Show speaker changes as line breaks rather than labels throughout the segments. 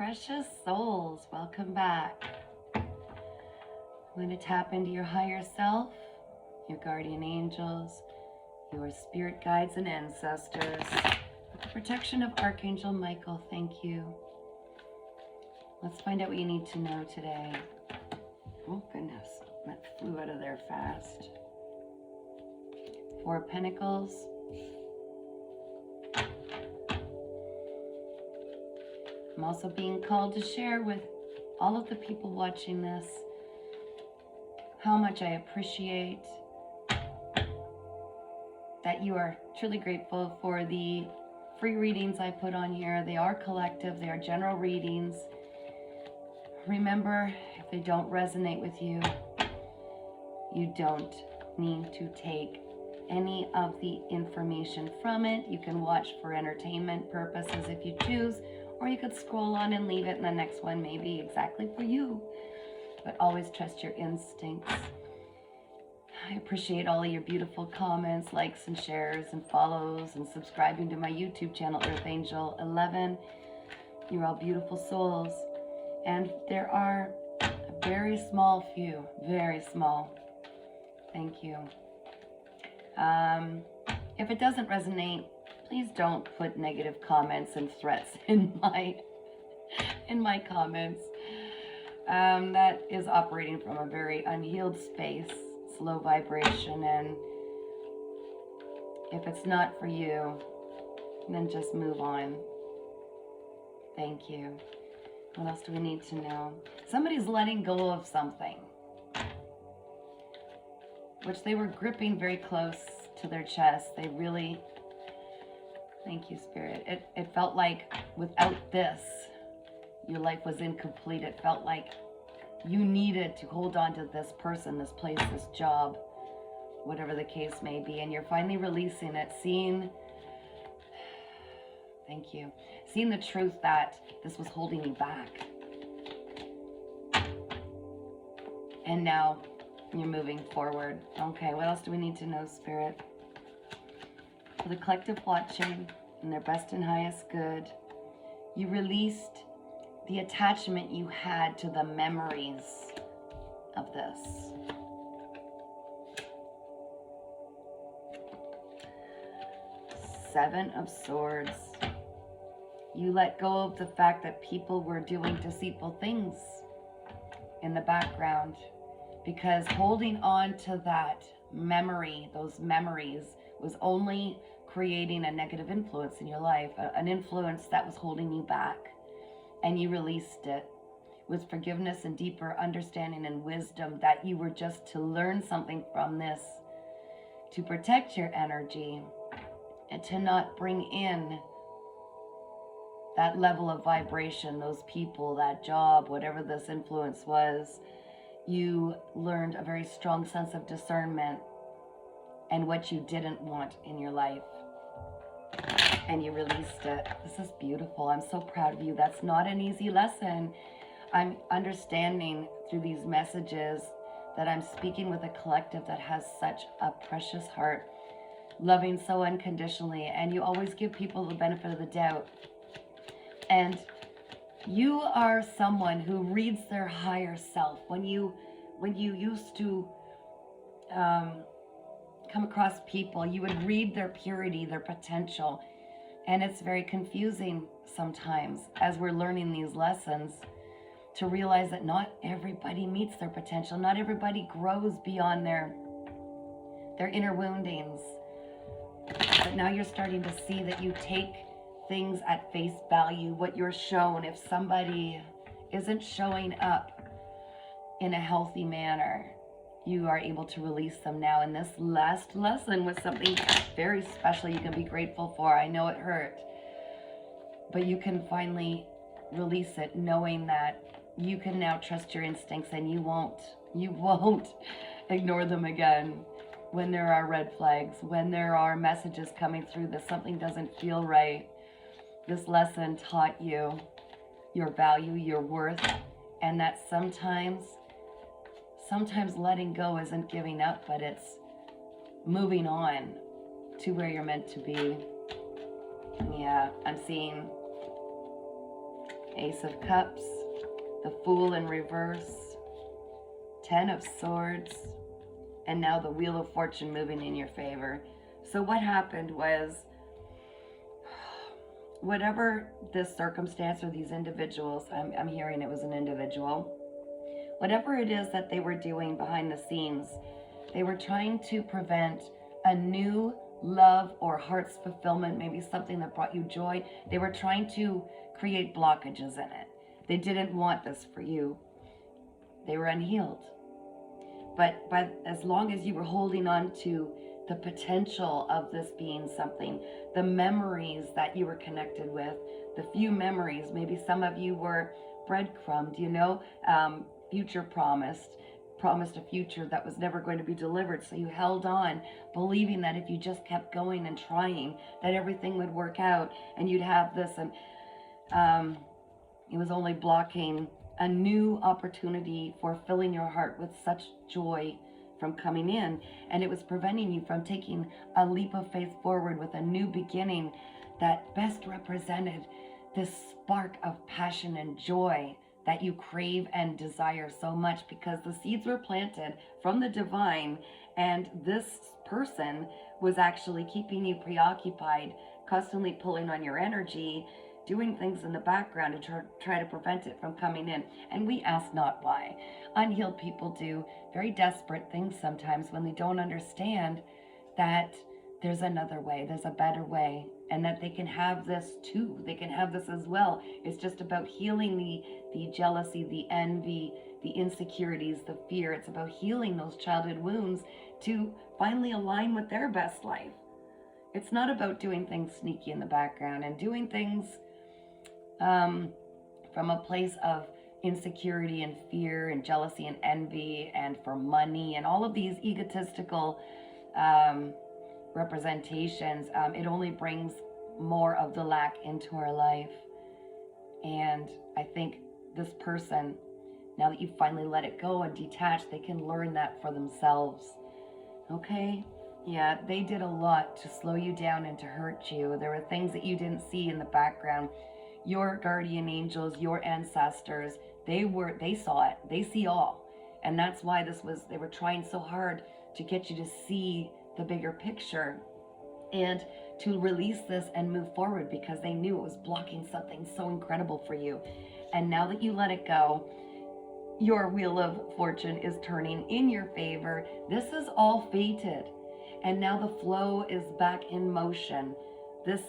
precious souls, welcome back. I'm going to tap into your higher self, your guardian angels, your spirit guides and ancestors. With the protection of Archangel Michael, thank you. Let's find out what you need to know today. Oh goodness, that flew out of there fast. Four of Pentacles. I'm also being called to share with all of the people watching this how much I appreciate that you are truly grateful for the free readings I put on here. They are collective, they are general readings. Remember, if they don't resonate with you, you don't need to take any of the information from it. You can watch for entertainment purposes if you choose, or you could scroll on and leave it, and the next one may be exactly for you. But always trust your instincts. I appreciate all of your beautiful comments, likes and shares and follows and subscribing to my YouTube channel, Earth Angel 11. You're all beautiful souls. And there are a very small few, very small. Thank you. If it doesn't resonate, please don't put negative comments and threats in my comments. That is operating from a very unhealed space. It's low vibration, and if it's not for you, then just move on. Thank you. What else do we need to know? Somebody's letting go of something, which they were gripping very close to their chest. They really, thank you, Spirit. It felt like without this, your life was incomplete. It felt like you needed to hold on to this person, this place, this job, whatever the case may be. And you're finally releasing it, seeing, thank you, seeing the truth that this was holding you back. And now you're moving forward. Okay, what else do we need to know, Spirit? For the collective watching, in their best and highest good, you released the attachment you had to the memories of this. Seven of Swords. You let go of the fact that people were doing deceitful things in the background, because holding on to that memory, those memories, was only creating a negative influence in your life, an influence that was holding you back. And you released it with forgiveness and deeper understanding and wisdom that you were just to learn something from this, to protect your energy and to not bring in that level of vibration, those people, that job, whatever this influence was. You learned a very strong sense of discernment and what you didn't want in your life. And you released it. This is beautiful. I'm so proud of you. That's not an easy lesson. I'm understanding through these messages that I'm speaking with a collective that has such a precious heart, loving so unconditionally, and you always give people the benefit of the doubt. And you are someone who reads their higher self. When you used to come across people, you would read their purity, their potential. And it's very confusing sometimes as we're learning these lessons to realize that not everybody meets their potential. Not everybody grows beyond their inner woundings. But now you're starting to see that you take things at face value, what you're shown. If somebody isn't showing up in a healthy manner, you are able to release them now. And this last lesson was something very special you can be grateful for. I know it hurt, but you can finally release it, knowing that you can now trust your instincts, and you won't ignore them again when there are red flags, when there are messages coming through that something doesn't feel right. This lesson taught you your value, your worth, and that sometimes letting go isn't giving up, but it's moving on to where you're meant to be. Yeah, I'm seeing Ace of Cups, the Fool in reverse, 10 of Swords, and now the Wheel of Fortune moving in your favor. So what happened was, whatever this circumstance or these individuals, I'm hearing it was an individual, whatever it is that they were doing behind the scenes, they were trying to prevent a new love or heart's fulfillment, maybe something that brought you joy. They were trying to create blockages in it. They didn't want this for you. They were unhealed. But as long as you were holding on to the potential of this being something, the memories that you were connected with, the few memories, maybe some of you were breadcrumbed, future promised a future that was never going to be delivered. So you held on, believing that if you just kept going and trying, that everything would work out and you'd have this. And it was only blocking a new opportunity for filling your heart with such joy from coming in. And it was preventing you from taking a leap of faith forward with a new beginning that best represented this spark of passion and joy that you crave and desire so much, because the seeds were planted from the divine, and this person was actually keeping you preoccupied, constantly pulling on your energy, doing things in the background to try to prevent it from coming in. And we ask not why. Unhealed people do very desperate things sometimes when they don't understand that there's another way, there's a better way, and that they can have this too. They can have this as well. It's just about healing the jealousy, the envy, the insecurities, the fear. It's about healing those childhood wounds to finally align with their best life. It's not about doing things sneaky in the background and doing things from a place of insecurity and fear and jealousy and envy and for money and all of these egotistical representations. It only brings more of the lack into our life. And I think this person, now that you finally let it go and detach, they can learn that for themselves. Okay? Yeah, they did a lot to slow you down and to hurt you. There were things that you didn't see in the background. Your guardian angels, your ancestors, they saw it. They see all. And that's why they were trying so hard to get you to see the bigger picture and to release this and move forward, because they knew it was blocking something so incredible for you. And now that you let it go, your Wheel of Fortune is turning in your favor. This is all fated. And now the flow is back in motion. This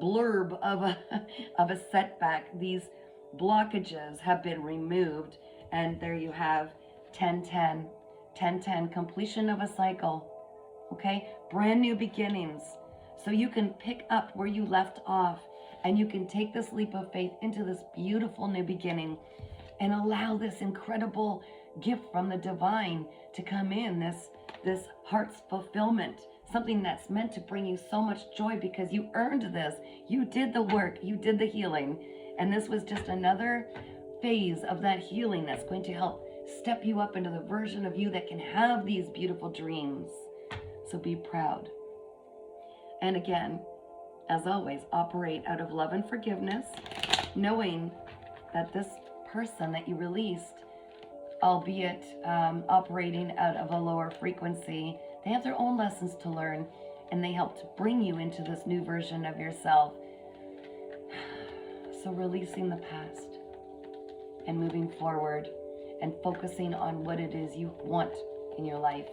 blurb of a setback, these blockages have been removed. And there you have 10-10, 10-10, completion of a cycle. Okay, brand new beginnings. So you can pick up where you left off, and you can take this leap of faith into this beautiful new beginning and allow this incredible gift from the divine to come in, this heart's fulfillment, something that's meant to bring you so much joy because you earned this. You did the work, you did the healing, and this was just another phase of that healing that's going to help step you up into the version of you that can have these beautiful dreams. So be proud. And again, as always, operate out of love and forgiveness, knowing that this person that you released, albeit operating out of a lower frequency, they have their own lessons to learn, and they help to bring you into this new version of yourself. So releasing the past and moving forward and focusing on what it is you want in your life.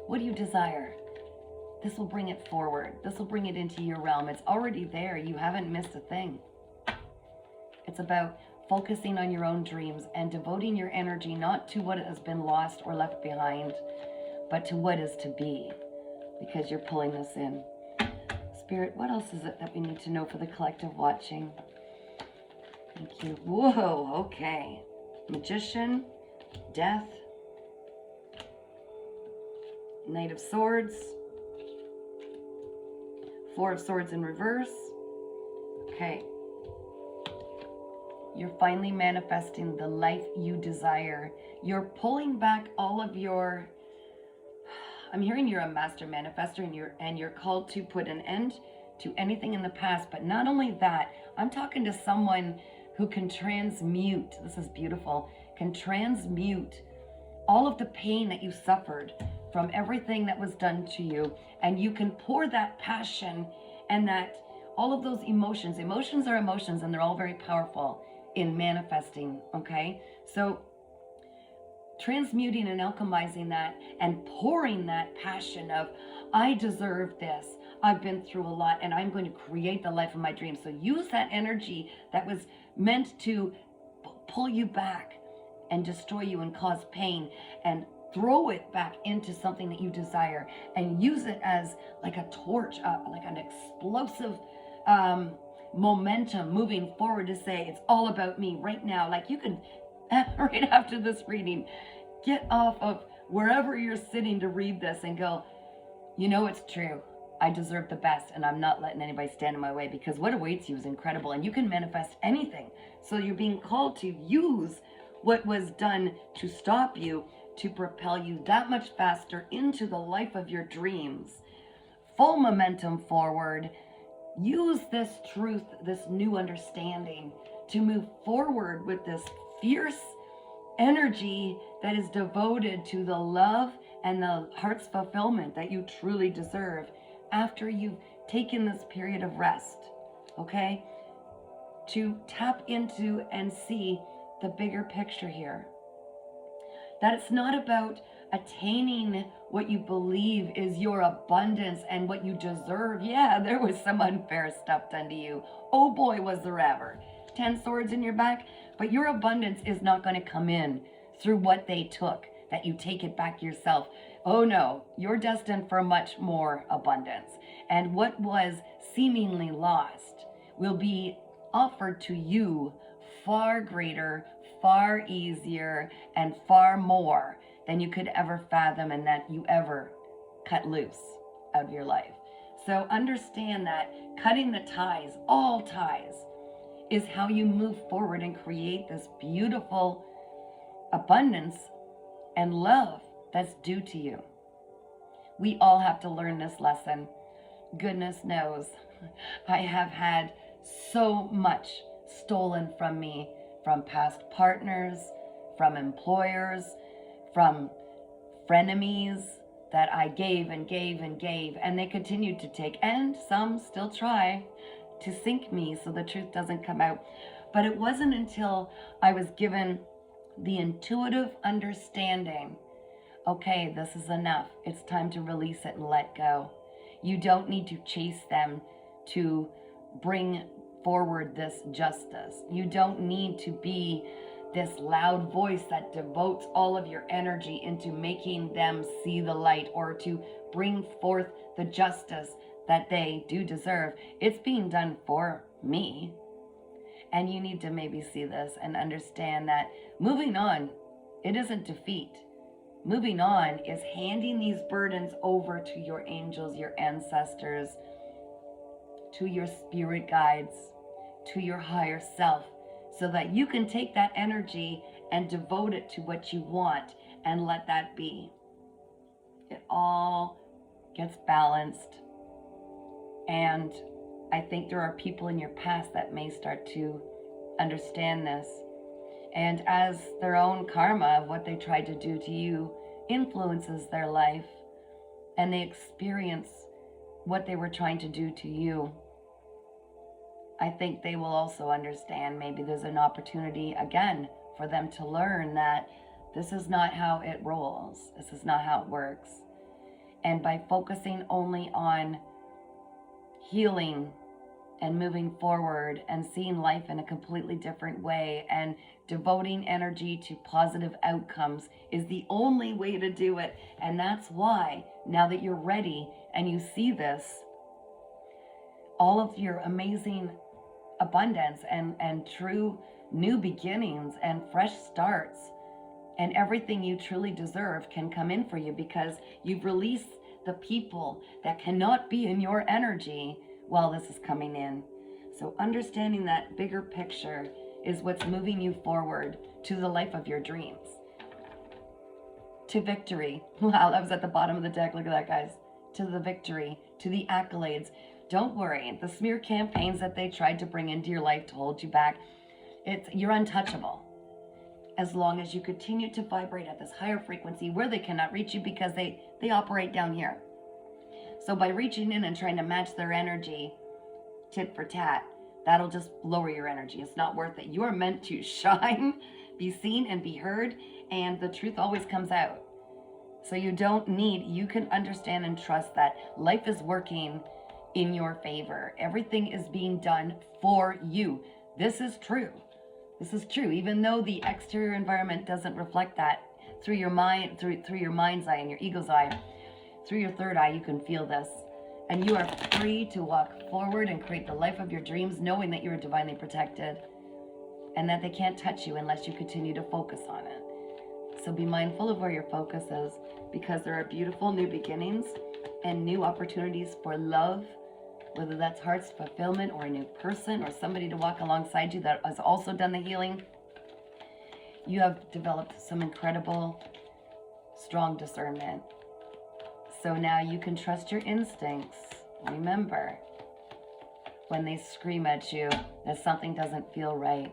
What do you desire? This will bring it forward. This will bring it into your realm. It's already there. You haven't missed a thing. It's about focusing on your own dreams and devoting your energy not to what has been lost or left behind, but to what is to be, because you're pulling this in. Spirit, what else is it that we need to know for the collective watching? Thank you. Whoa, okay. Magician, Death, Knight of Swords, Four of Swords in reverse. Okay. You're finally manifesting the life you desire. You're pulling back all of your... I'm hearing you're a master manifester, and you're called to put an end to anything in the past. But not only that, I'm talking to someone who can transmute, this is beautiful, can transmute all of the pain that you suffered from everything that was done to you. And you can pour that passion and that all of those emotions. Emotions are emotions, and they're all very powerful in manifesting, okay? So transmuting and alchemizing that and pouring that passion of, I deserve this. I've been through a lot and I'm going to create the life of my dreams. So use that energy that was meant to pull you back and destroy you and cause pain, and throw it back into something that you desire, and use it as like a torch, like an explosive momentum moving forward to say, it's all about me right now. Like you can, right after this reading, get off of wherever you're sitting to read this and go, you know, it's true. I deserve the best, and I'm not letting anybody stand in my way, because what awaits you is incredible, and you can manifest anything. So you're being called to use what was done to stop you, to propel you that much faster into the life of your dreams. Full momentum forward. Use this truth, this new understanding, to move forward with this fierce energy that is devoted to the love and the heart's fulfillment that you truly deserve after you've taken this period of rest, okay? To tap into and see the bigger picture here. That it's not about attaining what you believe is your abundance and what you deserve. Yeah, there was some unfair stuff done to you. Oh boy, was there ever. 10 swords in your back. But your abundance is not going to come in through what they took, that you take it back yourself. Oh no, you're destined for much more abundance. And what was seemingly lost will be offered to you far greater, far easier, and far more than you could ever fathom and that you ever cut loose out of your life. So understand that cutting the ties, all ties, is how you move forward and create this beautiful abundance and love that's due to you. We all have to learn this lesson. Goodness knows, I have had so much stolen from me, from past partners, from employers, from frenemies that I gave and gave and gave, and they continued to take, and some still try to sink me so the truth doesn't come out. But it wasn't until I was given the intuitive understanding, okay, this is enough. It's time to release it and let go. You don't need to chase them to bring forward this justice. You don't need to be this loud voice that devotes all of your energy into making them see the light or to bring forth the justice that they do deserve. It's being done for me. And you need to maybe see this and understand that moving on, it isn't defeat. Moving on is handing these burdens over to your angels, your ancestors, to your spirit guides, to your higher self, so that you can take that energy and devote it to what you want and let that be. It all gets balanced. And I think there are people in your past that may start to understand this. And as their own karma of what they tried to do to you influences their life, and they experience what they were trying to do to you, I think they will also understand maybe there's an opportunity again for them to learn that this is not how it rolls. This is not how it works. And by focusing only on healing and moving forward and seeing life in a completely different way and devoting energy to positive outcomes is the only way to do it. And that's why, now that you're ready and you see this, all of your amazing abundance and true new beginnings and fresh starts and everything you truly deserve can come in for you, because you've released the people that cannot be in your energy while this is coming in. So understanding that bigger picture is what's moving you forward to the life of your dreams, to victory. Wow, that was at the bottom of the deck. Look at that, guys. To the victory, to the accolades. Don't worry, the smear campaigns that they tried to bring into your life to hold you back, You're untouchable as long as you continue to vibrate at this higher frequency where they cannot reach you because they operate down here. So by reaching in and trying to match their energy tit for tat, that'll just lower your energy. It's not worth it. You are meant to shine, be seen and be heard, and the truth always comes out. So you can understand and trust that life is working in your favor. Everything is being done for you. This is true. This is true. Even though the exterior environment doesn't reflect that, through your mind, through your mind's eye and your ego's eye, through your third eye, you can feel this. And you are free to walk forward and create the life of your dreams, knowing that you are divinely protected and that they can't touch you unless you continue to focus on it. So be mindful of where your focus is, because there are beautiful new beginnings and new opportunities for love, whether that's heart's fulfillment or a new person or somebody to walk alongside you that has also done the healing. You have developed some incredible, strong discernment. So now you can trust your instincts. Remember, when they scream at you that something doesn't feel right.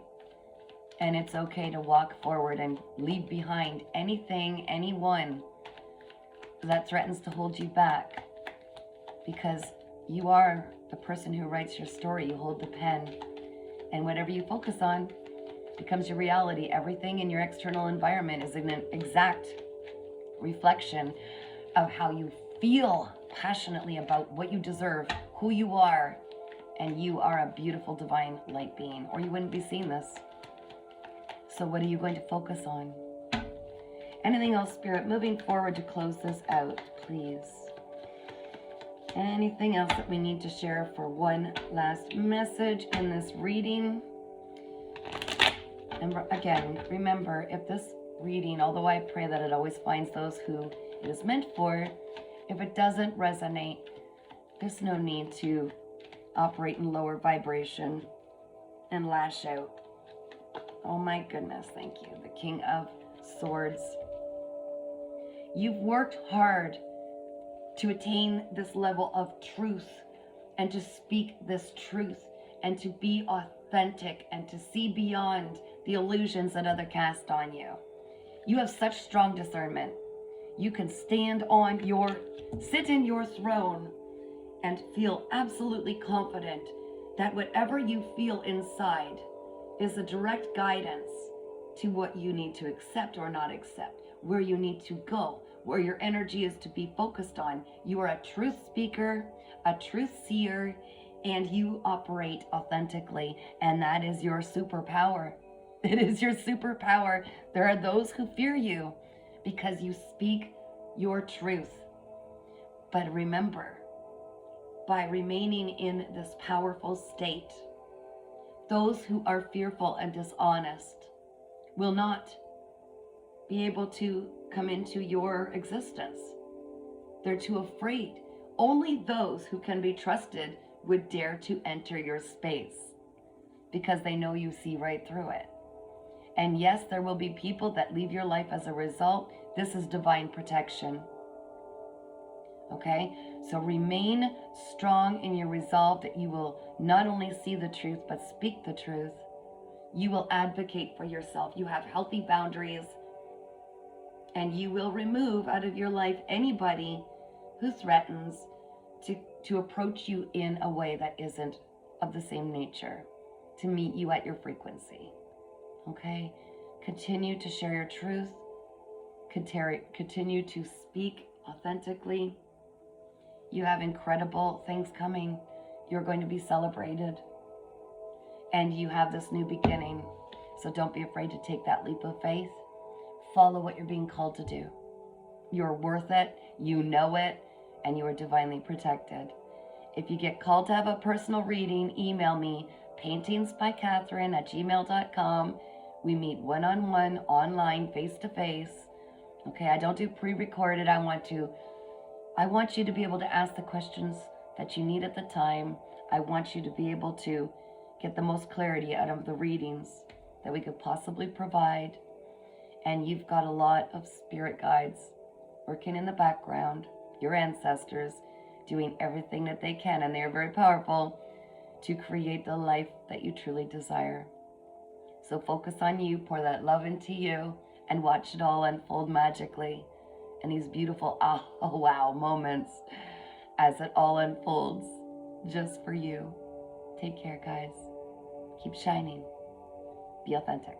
And it's okay to walk forward and leave behind anything, anyone that threatens to hold you back. Because you are the person who writes your story. You hold the pen. And whatever you focus on becomes your reality. Everything in your external environment is an exact reflection of how you feel passionately about what you deserve, who you are, and you are a beautiful divine light being, or you wouldn't be seeing this. So what are you going to focus on? Anything else, Spirit, moving forward to close this out, please? Anything else that we need to share for one last message in this reading? And again, remember, if this reading, although I pray that it always finds those who it is meant for, if it doesn't resonate, there's no need to operate in lower vibration and lash out. Oh my goodness, thank you. The King of Swords. You've worked hard to attain this level of truth and to speak this truth and to be authentic and to see beyond the illusions that others cast on you. You have such strong discernment. You can sit in your throne and feel absolutely confident that whatever you feel inside is a direct guidance to what you need to accept or not accept, where you need to go, where your energy is to be focused on. You are a truth speaker, a truth seer, and you operate authentically, and that is your superpower. It is your superpower. There are those who fear you because you speak your truth. But remember, by remaining in this powerful state, those who are fearful and dishonest will not be able to come into your existence. They're too afraid. Only those who can be trusted would dare to enter your space because they know you see right through it. And yes, there will be people that leave your life as a result. This is divine protection. Okay? So remain strong in your resolve that you will not only see the truth, but speak the truth. You will advocate for yourself. You have healthy boundaries. And you will remove out of your life anybody who threatens to approach you in a way that isn't of the same nature, to meet you at your frequency. Okay? Continue to share your truth. Continue to speak authentically. You have incredible things coming. You're going to be celebrated. And you have this new beginning. So don't be afraid to take that leap of faith. Follow what you're being called to do. You're worth it. You know it. And you are divinely protected. If you get called to have a personal reading, email me, paintingsbycatherine@gmail.com. We meet one-on-one, online, face-to-face. Okay, I don't do pre-recorded. I want you to be able to ask the questions that you need at the time. I want you to be able to get the most clarity out of the readings that we could possibly provide. And you've got a lot of spirit guides working in the background, your ancestors, doing everything that they can, and they are very powerful, to create the life that you truly desire. So focus on you, pour that love into you, and watch it all unfold magically in these beautiful oh wow moments as it all unfolds just for you. Take care, guys. Keep shining. Be authentic.